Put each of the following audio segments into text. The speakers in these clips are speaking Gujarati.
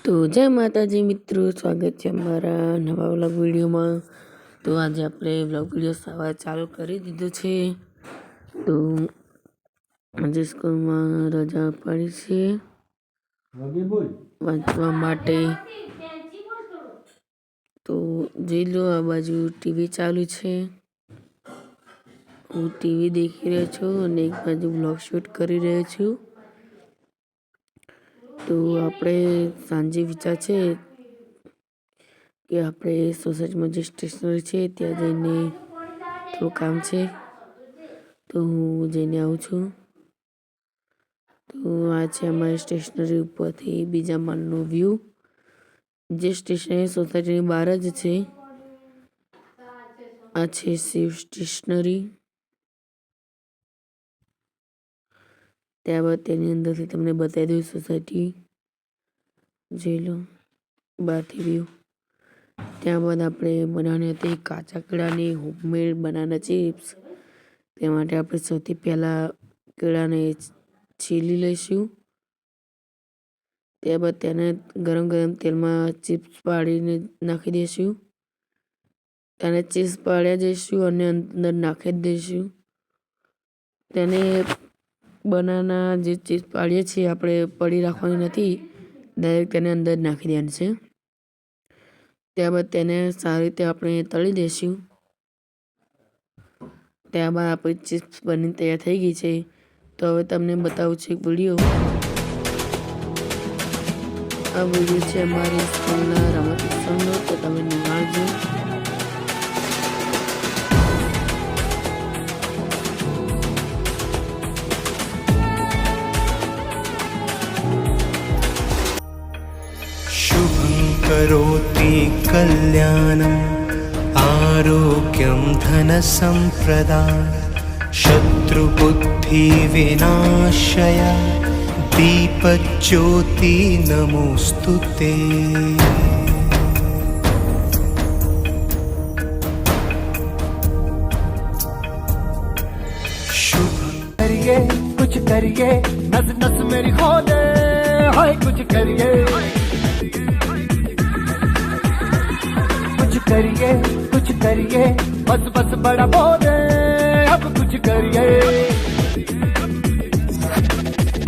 તો જય માતાજી મિત્રો, સ્વાગત છે અમારા નવા વ્લોગ વિડીયોમાં। તો આજે આપણે વ્લોગ વિડીયો સવાર ચાલુ કરી દીધો છે। તો આજે સ્કૂલમાં રજા પડી છે વાંચવા માટે। તો જોઈ લો, આ બાજુ ટીવી ચાલુ છે, હું ટીવી દેખી રહ્યો છું અને એક બાજુ વ્લોગ શૂટ કરી રહ્યો છું। તો આપણે સાંજે વિચાર છે કે આપણે સોસાયટીમાં જે સ્ટેશનરી છે ત્યાં જઈને થોડું કામ છે, તો હું જઈને આવું છું। તો આ છે અમારી સ્ટેશનરી ઉપરથી બીજા માળનો વ્યૂ। જે સ્ટેશનરી સોસાયટીની બહાર જ છે। આ છે શિવ સ્ટેશનરી। ત્યારબાદ તેની અંદરથી તમને બતાવી દઉં સોસાયટી, જોઈ લો બહારથી વ્યૂ। ત્યારબાદ આપણે બનાવવાની હતી કાચા કેળાની હોમમેડ બનાના ચિપ્સ। તે માટે આપણે સૌથી પહેલાં કેળાને છીલી લઈશું, ત્યારબાદ તેને ગરમ તેલમાં ચિપ્સ પાડીને નાખી દઈશું। તેને ચિપ્સ પાડ્યા જઈશું અને અંદર નાખી દઈશું। તેને બનાના જે ચિપ્સ પાડીએ છીએ આપણે પડી રાખવાની નથી, ડાયરેક્ટ તેને અંદર નાખી દેવાની છે। ત્યારબાદ તેને સારી રીતે આપણે તળી દઈશું। ત્યારબાદ આપણી ચિપ્સ બની તૈયાર થઈ ગઈ છે। તો હવે તમને બતાવું છું એક વિડીયો। આ વિડીયો છે અમારી સ્કૂલના રમત ઉત્સવનો, તો તમે નિહાળજો। करोति कल्याणम् आरोग्यं धनसम्प्रदाय शत्रुबुद्धिविनाशय दीपज्योति नमोस्तुते। करिए कुछ करिए, नस नस मेरी खोले, हाय कुछ करिए, कुछ करिए, बस बस बड़ा बोले, अब कुछ करिए।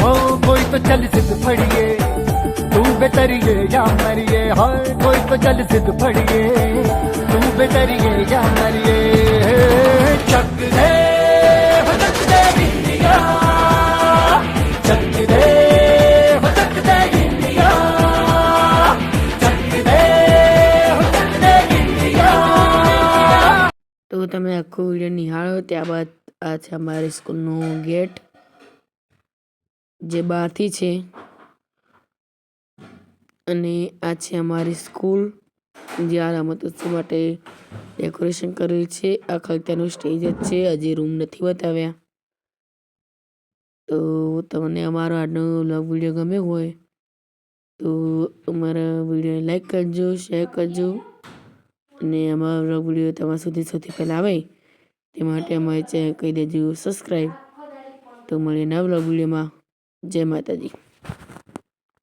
ओ कोई तो चल सिद्ध फड़िए, तू बेतरिए या मरिए, हाय कोई तो चल सिद्ध फड़िए, तू बेतरिए या मरिए। चक दे हो चक दे इंडिया, चक दे हो चक दे इंडिया, चक दे हो चक दे इंडिया। તો તમે આખો વિડીયો નિહાળો। ત્યારબાદ આ છે અમારી સ્કૂલનો ગેટ, જે બહારથી છે, અને આ છે અમારી સ્કૂલ, જે આ રમત ઉત્સવ માટે ડેકોરેશન કરેલ છે। આ ખાલી તેનું સ્ટેજ જ છે, હજી રૂમ નથી બતાવ્યા। તો તમને અમારો આજનો વ્લોગ વિડીયો ગમ્યો હોય તો અમારા વિડીયોને લાઈક કરજો, શેર કરજો, અને અમારા વ્લોગ વિડીયો તમારા સુધી સૌથી પહેલાં આવે તે માટે અમારી ચેનલ કહી દેજો સબસ્ક્રાઈબ। તો મળીએ નવા વ્લોગ વિડીયોમાં। જય માતાજી।